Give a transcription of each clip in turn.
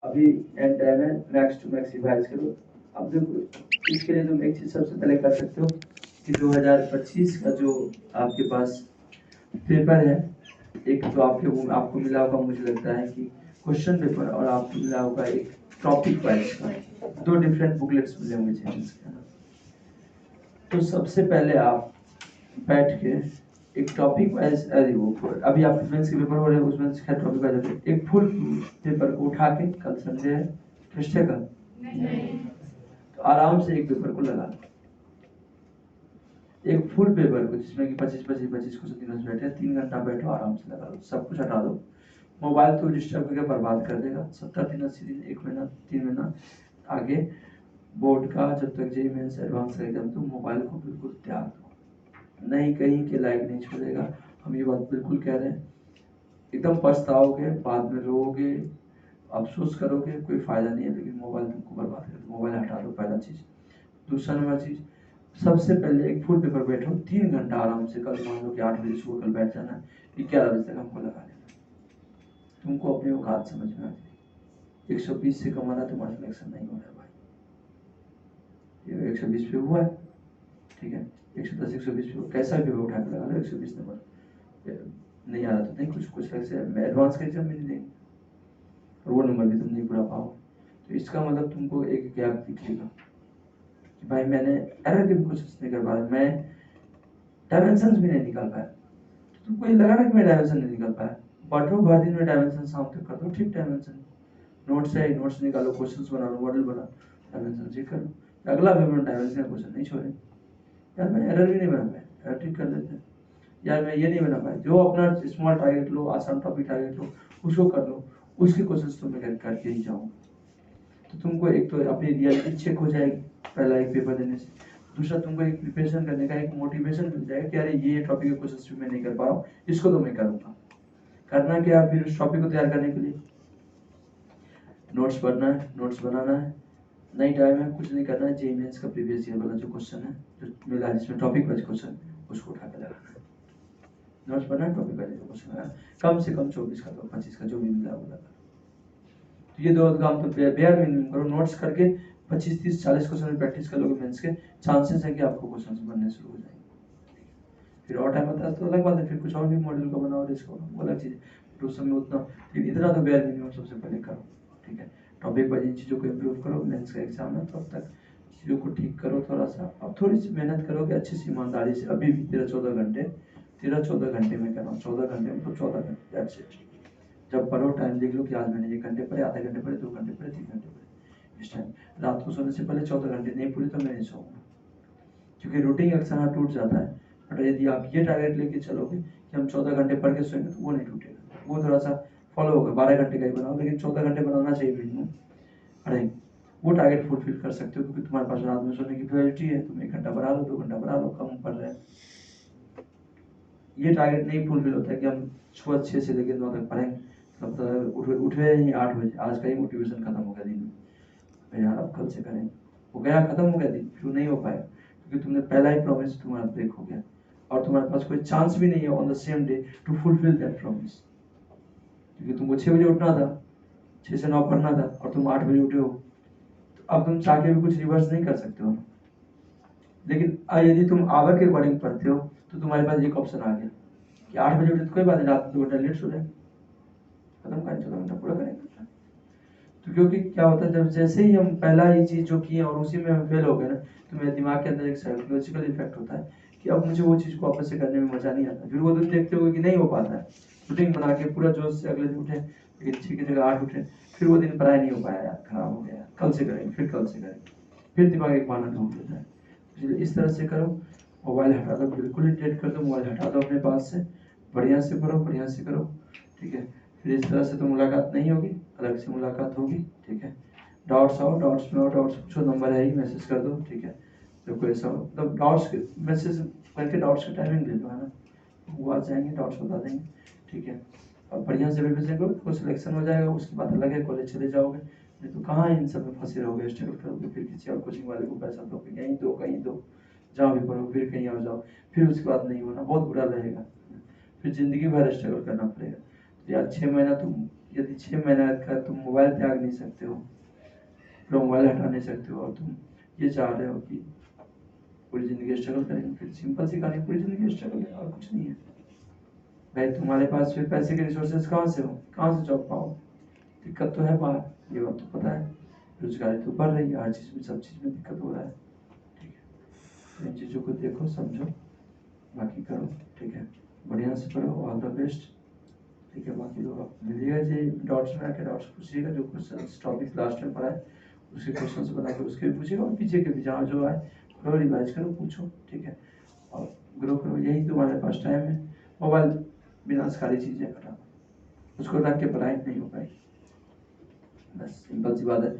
अभी and time है, max to max revise करो। अब देखो इसके लिए तुम एक चीज़ सबसे पहले कर सकते हो कि 2025 का जो आपके पास पेपर है, एक तो आपको मिला होगा, मुझे लगता है कि क्वेश्चन पेपर, और आपको मिला होगा एक टॉपिक वाइज का, दो डिफरेंट बुकलेट्स मिले होंगे चैनल्स के ना। तो सबसे पहले आप बैठ के एक टॉपिक वाइज, अरे वो अभी आप मेंस के पेपर हो रहे हैं, उसमें से टॉपिक वाइज एक फुल पेपर को उठा के, कल संडे है, ट्यूसडे का नहीं, तो आराम से एक पेपर को लगा लो, एक फुल पेपर को, जिसमें कि 25 क्वेश्चन तीनों से बैठे, 3 घंटा बैठो, आराम से लगा लो, सब कुछ हटा दो। मोबाइल तो डिस्टर्ब करके बर्बाद कर देगा। 70 दिन 80 दिन 1 महीना 3 महीना आगे बोर्ड का, जब तक जेईई मेंस एडवांस का एग्जाम, तो मोबाइल को बिल्कुल त्याग दो, नहीं कहीं के लायक नहीं छोड़ेगा। हम ये बात बिल्कुल कह रहे हैं। एकदम पछताओगे, बाद में रोओगे, अफसोस करोगे, कोई फायदा नहीं है, लेकिन मोबाइल तुमको बर्बाद कर दो। मोबाइल हटा दो, पहला चीज। दूसरा नंबर चीज, सबसे पहले एक फुल पेपर बैठो, 3 घंटा आराम से। कल मान लो कि 8 बजे सुबह कल बैठ जाना है, 11 बजे तक हमको लगा लेना। तुमको अपनी औकात समझ में आ जाए। 120 से कमाना तुम्हारा सिलेक्शन नहीं हो रहा है भाई, ये 120 पे हुआ है, ठीक है, 110 120 पे कैसा भी पेपर उठा के लगा लो, 120 नंबर नहीं आ रहा तो नहीं, कुछ ऐसे एडवांस का एग्जाम भी नहीं देंगे, और वो नंबर भी तुम नहीं पूरा पाओ। तो इसका मतलब तुमको एक गैप दिखेगा कि भाई मैंने एरर के भी कुछ नहीं कर पा रहा, मैं डायमेंशन भी नहीं निकाल पाया। तो तुमको ये लगा ना कि मैं डायमेंशन नहीं निकाल पाया, बैठो भर दिन में डायमेंशन शाम तक कर दो, ठीक डायमेंशन, नोट्स है, नोट्स निकालो, क्वेश्चंस बना लो, मॉडल बना, डायमेंशन चेक कर लो। अगला पेपर डायमेंशन का क्वेश्चन नहीं छोड़े, यार मैं एरर भी नहीं बना पाया, एरर ठीक कर लेते हैं। यार मैं ये नहीं बना पाया, जो अपना स्मॉल टारगेट लो, आसान टॉपिक टारगेट लो, उसको कर लो, उसके क्वेश्चंस तो मैं करके ही जाऊँगा। तो तुमको एक तो अपनी रियलिटी चेक हो जाएगी पहला एक पेपर देने से। दूसरा, तुमको एक प्रिपरेशन करने का एक मोटिवेशन मिल जाएगा कि अरे ये टॉपिक के क्वेश्चंस भी मैं नहीं कर पा रहा हूँ, इसको तो मैं करूँगा। करना क्या फिर उस टॉपिक को तैयार करने के लिए? नोट्स पढ़ना है, नोट्स बनाना है, नहीं टाइम है, कुछ नहीं करना है, जेईई मेंस का प्रीवियस ईयर वाला जो क्वेश्चन है, जो मिला जिसमें टॉपिक वाइज क्वेश्चन, उसको उठा के लगाना है। नोट्स पढ़ना है, टॉपिक वाइज क्वेश्चन लगाना, कम से कम 24 का तो 25 का जो भी मिला वो लगा। तो ये दो काम तो बेयर मिनिमम करो, नोट्स करके 25 30 40 क्वेश्चन में प्रैक्टिस कर लोगे मेंस के, चांसेस है कि आपको क्वेश्चंस बनने शुरू हो जाएंगे। फिर और टाइम होता है तो अलग बात है, फिर कुछ और भी मॉड्यूल को बनाओ, इसको वो अलग चीज़ है, फिर उस समय उतना, लेकिन इतना तो बेयर मिनिमम सबसे पहले करो, ठीक है। टॉपिक वाइज इन चीज़ों को इम्प्रूव करो, मेंस का एग्जाम है तो अब तक चीज़ों को ठीक करो थोड़ा सा, अब थोड़ी सी मेहनत करोगे अच्छी सी ईमानदारी से, अभी भी 13-14 घंटे में कर रहा हूँ, 14 घंटे में तो 14 घंटे दैट्स इट। जब पढ़ो टाइम देख लो कि आज मैंने 1 घंटे पढ़े, आधे घंटे पढ़े, 2 घंटे पढ़े, 3 घंटे पढ़े, इस टाइम। रात को सोने से पहले 14 घंटे नहीं पूरी तो मैं नहीं सोऊंगा, क्योंकि रूटीन अक्सर हाँ टूट जाता है। बट यदि आप ये टारगेट लेके चलोगे कि हम 14 घंटे पढ़ के सोएंगे, तो वो नहीं टूटेगा, वो थोड़ा सा फॉलो होगा। 12 घंटे का ही बनाओ, लेकिन 14 घंटे बनाना चाहिए मिनिमम। अरे वो टारगेट फुलफिल कर सकते हो, क्योंकि तुम्हारे पास रात में सोने की प्रायोरिटी है, तुम 1 घंटा बढ़ा लो, 2 घंटा बढ़ा लो, कम पढ़ रहे हैं। ये टारगेट नहीं फुलफिल होता है कि हम सुबह 6 से लेकर 9 तक पढ़ेंगे, तब उठे ही 8 बजे, आज का ही मोटिवेशन खत्म हो गया दिन में, यार अब कल से करेंगे, वो गया, खत्म हो गया दिन, फिर नहीं हो पाया, क्योंकि तुमने पहला ही प्रॉमिस तुम्हारा ब्रेक हो गया, और तुम्हारे पास कोई चांस भी नहीं है on the same day to fulfil that promise. क्योंकि तुमको 6 बजे उठना था, 6 से 9 पढ़ना था, और तुम 8 बजे उठे हो, तो अब तुम चाह के भी कुछ रिवर्स नहीं कर सकते हो। लेकिन यदि तुम आवर के अकॉर्डिंग पढ़ते हो, तो तुम्हारे पास एक ऑप्शन आ गया कि 8 बजे उठे तो कोई बात नहीं, रात में 2 घंटा लेट सो जाए, खत्म करें, 14 घंटा पूरा करेंगे। तो क्योंकि क्या होता है, जब जैसे ही हम पहला ही चीज जो किए और उसी में हम फेल हो गए ना, तो मेरे दिमाग के अंदर एक साइकोलॉजिकल इफेक्ट होता है कि अब मुझे वो चीज को वापस से करने में मजा नहीं आता। फिर वो दिन देखते हो कि नहीं हो पाता है, रूटीन बना के पूरा जोश से अगले दिन उठे, लेकिन 6 की जगह 8 उठे, फिर वो दिन पढ़ाई नहीं हो पाया, यार खराब हो गया, कल से करेंगे, फिर कल से करेंगे, फिर दिमाग एक बहाना ढूंढ लेता है। इसलिए इस तरह से करो, मोबाइल हटा दो, बिल्कुल ही डेट कर दो, मोबाइल हटा दो अपने पास से, बढ़िया से पढ़ो, बढ़िया से करो, ठीक है। फिर इस तरह से तो मुलाकात नहीं होगी, अलग से मुलाकात होगी, ठीक है। डाउट्स आओ, डाउट्स में आओ, डाउट्स पूछो, नंबर है ही, मैसेज कर दो, ठीक है। जब कोई ऐसा हो मतलब डाउट्स मैसेज करके डाउट्स की टाइमिंग ले लो, है ना, वो आ जाएंगे, डाउट्स बता देंगे, ठीक है। और बढ़िया से प्रिपरेशन करो, तो सिलेक्शन हो जाएगा, उसके बाद अलग है, कॉलेज चले जाओगे, नहीं तो कहाँ इन सब में फंसे रहोगे, स्ट्रगल करोगे, फिर किसी और कोचिंग वाले को पैसा दो, यहीं दो कहीं दो, जहाँ भी पढ़ो, फिर कहीं और जाओ, फिर उसके बाद नहीं होना, बहुत बुरा लगेगा, फिर जिंदगी भर स्ट्रगल करना पड़ेगा। तो यार 6 महीना तुम यदि 6 महीने का तुम मोबाइल त्याग नहीं सकते हो, पूरा मोबाइल हटा नहीं सकते हो, और तुम ये चाह रहे हो कि पूरी जिंदगी स्ट्रगल करेंगे, फिर सिंपल सी कहानी, पूरी जिंदगी स्ट्रगल है और कुछ नहीं है भाई। तुम्हारे पास फिर पैसे के रिसोर्सेज कहाँ से हो, कहाँ से जॉब पाओ? दिक्कत तो है बाहर, ये बात तो पता है, बेरोजगारी तो बढ़ रही है, हर चीज़ में, सब चीज़ में दिक्कत हो रहा है। ठीक है, तो इन चीज़ों को देखो, समझो, बाकी करो। ठीक है, बढ़िया से पढ़ो, ऑल द बेस्ट। ठीक है, बाकी लोग आप मिलिएगा जी, डाउट्स में आके डाउट्स पूछिएगा, जो क्वेश्चन टॉपिक लास्ट में पढ़ा है उसके क्वेश्चन बना के उसके भी पूछिएगा, और पीछे के भी जहाँ जो आए पढ़ो, रिवाइज करो, पूछो। ठीक है, और ग्रो करो, यही तुम्हारे पास टाइम है। मोबाइल विनाशकारी चीज़ है, खराब, उसको रख के पढ़ाई नहीं हो पाएगी, बस सिंपल सी बात है।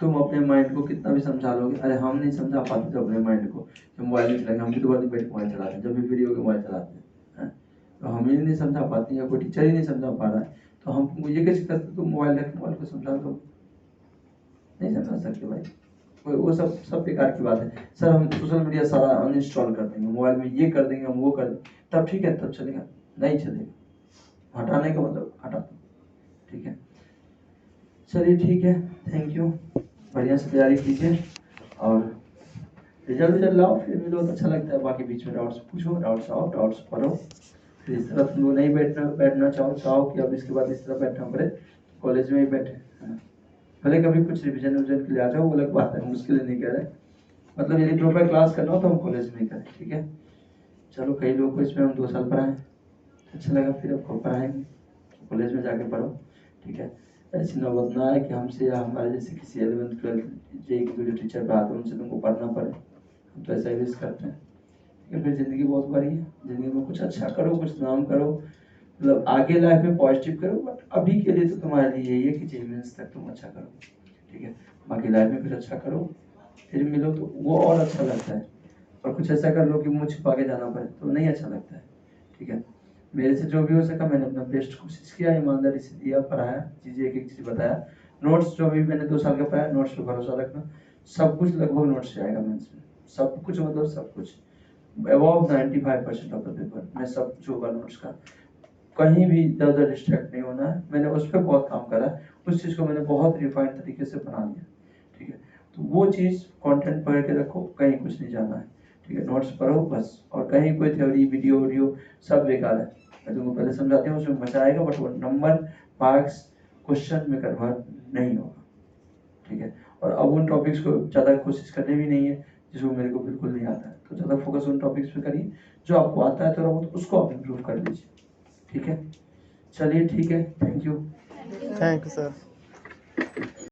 तुम अपने माइंड को कितना भी समझा लोगे, अरे हम नहीं समझा पाते तो अपने माइंड को, जब मोबाइल नहीं चलाएंगे, हम भी तो बार बैठ मोबाइल चलाते हैं, जब भी फ्री होकर मोबाइल चलाते हैं, तो हम ही नहीं समझा पाते, या कोई टीचर ही नहीं समझा पा रहा है, तो हम ये कैसे करते, तुम मोबाइल रख मोबाइल को समझा दो, नहीं समझा सकते भाई। वो सब बेकार की बात है। सर हम सोशल मीडिया सारा अनइंस्टॉल कर देंगे, मोबाइल में ये कर देंगे, हम वो कर देंगे, तब ठीक है, तब चलेगा, नहीं चलेगा, हटाने का मतलब हटा दो। ठीक है, चलिए ठीक है, थैंक यू, बढ़िया से तैयारी कीजिए, और रिजल्ट लाओ, फिर मिलो तो अच्छा लगता है। बाकी बीच में डाउट्स पूछो, डाउट्स आओ, डाउट्स पढ़ो, फिर इस तरफ तुम नहीं बैठना चाहो कि अब इसके बाद इस तरह बैठना पड़े, कॉलेज में ही बैठे, है ना। भले कभी कुछ रिविजन विजन के लिए आ जाओ, वो अलग बात है, मुश्किल नहीं कह रहे, मतलब यदि प्रॉपर क्लास करना हो तो हम कॉलेज में ही करें। ठीक है, चलो, कई लोगों को इसमें हम 2 साल पढ़ाएं, अच्छा लगा, फिर आपको पढ़ाएंगे, कॉलेज में जाके पढ़ो। ठीक है, ऐसी नौबत ना है कि हमसे या हमारे जैसे किसी 11th 12th जेई के जो टीचर पढ़ाते हैं उनसे तुमको पढ़ना पड़े, हम तो ऐसा ही विश करते हैं। ठीक है, फिर ज़िंदगी बहुत बड़ी है, ज़िंदगी में कुछ अच्छा करो, कुछ नाम करो, मतलब आगे लाइफ में पॉजिटिव करो, बट अभी के लिए तो तुम्हारे लिए यही है कि जेमेंस तक तुम अच्छा करो। ठीक है, बाकी लाइफ में कुछ अच्छा करो, फिर मिलो तो वो और अच्छा लगता है, और कुछ ऐसा कर लो कि मुँह छिपा के जाना पड़े तो नहीं अच्छा लगता है। ठीक है, मेरे से जो भी हो सका मैंने अपना बेस्ट कोशिश किया, ईमानदारी से दिया, पढ़ाया, चीज़ें एक एक चीज़ बताया। नोट्स जो भी मैंने 2 साल का पढ़ाया, नोट्स पे भरोसा रखना, सब कुछ लगभग नोट्स से आएगा मेंस में, सब कुछ, मतलब सब कुछ अबव 95% ऑफ द पेपर में सब कुछ होगा नोट्स का, कहीं भी इधर उधर डिस्ट्रैक्ट नहीं होना है। मैंने उस पर बहुत काम करा, उस चीज़ को मैंने बहुत रिफाइंड तरीके से बना लिया। ठीक है, तो वो चीज़ कंटेंट पढ़ के रखो, कहीं कुछ नहीं जाना है। ठीक है, नोट्स पढ़ो बस, और कहीं कोई थ्योरी वीडियो सब बेकार है, मैं तुमको पहले समझाती हूँ, उसमें मजा आएगा, बट वो नंबर मार्क्स क्वेश्चन में कन्वर्ट नहीं होगा। ठीक है, और अब उन टॉपिक्स को ज़्यादा कोशिश करनी भी नहीं है जिसको मेरे को बिल्कुल नहीं आता है, तो ज़्यादा फोकस उन टॉपिक्स पे करिए जो आपको आता है थोड़ा बहुत, उसको आप इम्प्रूव कर लीजिए। ठीक है, चलिए ठीक है, thank you. Thank you sir.